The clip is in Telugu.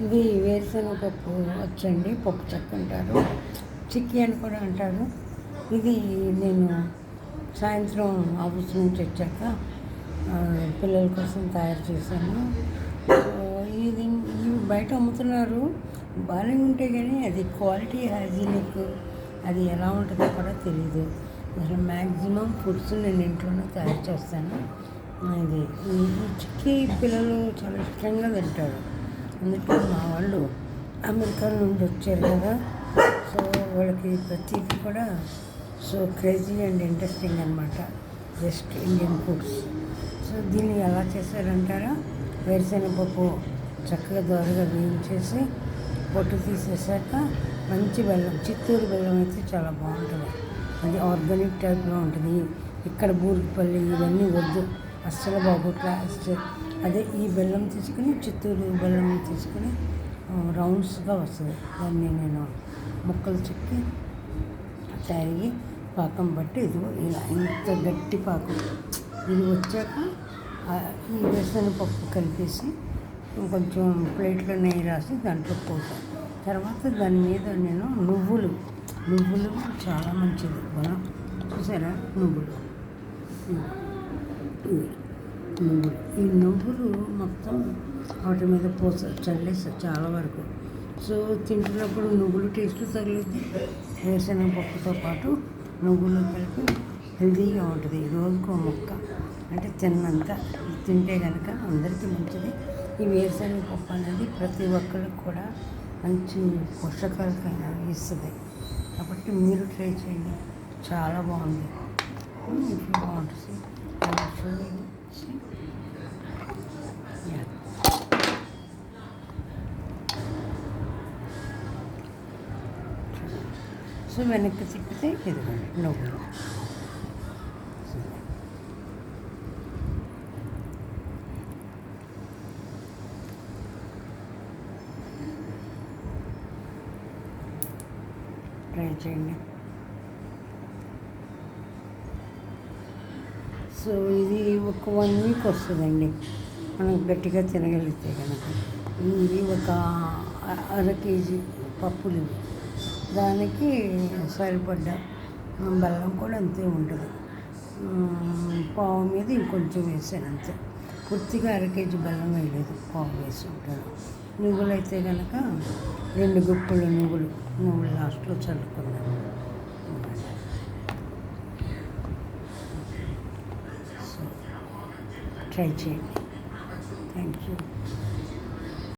ఇది వేరుశనగ పప్పు వచ్చండి, పప్పు చెక్క అంటారు, చిక్కీ అని కూడా అంటారు. ఇది నేను సాయంత్రం ఆఫీస్ నుంచి వచ్చాక పిల్లల కోసం తయారు చేశాను. ఇది బయట అమ్ముతున్నారు, బాగానే ఉంటాయి కానీ అది క్వాలిటీ హైజీనిక్ అది ఎలా ఉంటుందో కూడా తెలీదు. అసలు మ్యాక్సిమం ఫుడ్స్ నేను ఇంట్లోనే తయారు చేస్తాను. ఇది ఈ చిక్కీ పిల్లలు చాలా ఇష్టంగా తింటారు. అందుకే మా వాళ్ళు అమెరికా నుండి వచ్చారు కదా, సో వాళ్ళకి ప్రతిదీ కూడా సో క్రేజీ అండ్ ఇంట్రెస్టింగ్ అనమాట, జస్ట్ ఇండియన్ ఫుడ్స్. సో దీన్ని ఎలా చేశారంటారా, వేరుశనగపప్పు చక్కగా దోరగా వేయించేసి పొట్టు తీసేసాక మంచి బెల్లం, చిత్తూరు బెల్లం అయితే చాలా బాగుంటుంది, అది ఆర్గానిక్ టైప్లో ఉంటుంది. ఇక్కడ బూరిపల్లి ఇవన్నీ వద్దు, అస్సలు బాగోట్లా. అదే ఈ బెల్లం తీసుకుని, చిత్తూరు బెల్లం తీసుకుని రౌండ్స్గా వస్తుంది, దాన్ని నేను ముక్కలు చెక్కి తరిగి పాకం బట్టి ఇదిగో ఇలా ఇంత గట్టి పాకం ఇది వచ్చాక ఈ వేరుశనగపప్పు కలిపేసి కొంచెం ప్లేట్లో నెయ్యి రాసి దాంట్లో పోతాను. తర్వాత దాని మీద నేను నువ్వులు చాలా మంచిది బలం, చూసారా నువ్వులు, ఈ నువ్వులు మొత్తం వాటి మీద చల్లేస్తారు చాలా వరకు. సో తింటున్నప్పుడు నువ్వులు టేస్ట్ తగిలింది, వేరుశనగపప్పుతో పాటు నువ్వులు కలిపి హెల్తీగా ఉంటుంది. రోజుకో ముక్క అంటే తిన్నంత తింటే కనుక అందరికీ మంచిది. ఈ వేరుశనగపప్పు అనేది ప్రతి ఒక్కరికి కూడా మంచి పోషకాలు ఇస్తుంది, కాబట్టి మీరు ట్రై చేయండి, చాలా బాగుంది. బాగుంటుంది. సో వెనక్కి తిప్పితే ఇదిగోండి నువ్వులు. ట్రై చేయండి. సో ఇది ఒక 1 వీక్ వస్తుందండి మనం గట్టిగా తినగలిగితే కనుక. ఇది ఒక 1/2 కేజీ పప్పులు, దానికి సరిపడ్డ బెల్లం కూడా అంతే ఉంటుంది. పావు మీద ఇంకొంచెం వేసాను అంతే, పూర్తిగా 1/2 కేజీ బెల్లం వేయలేదు, పావు వేసి ఉంటాను. నువ్వులు అయితే కనుక 2 గుప్పులు నువ్వులు లాస్ట్లో చల్లుకున్నాను. సో ట్రై చేయండి. Thank you.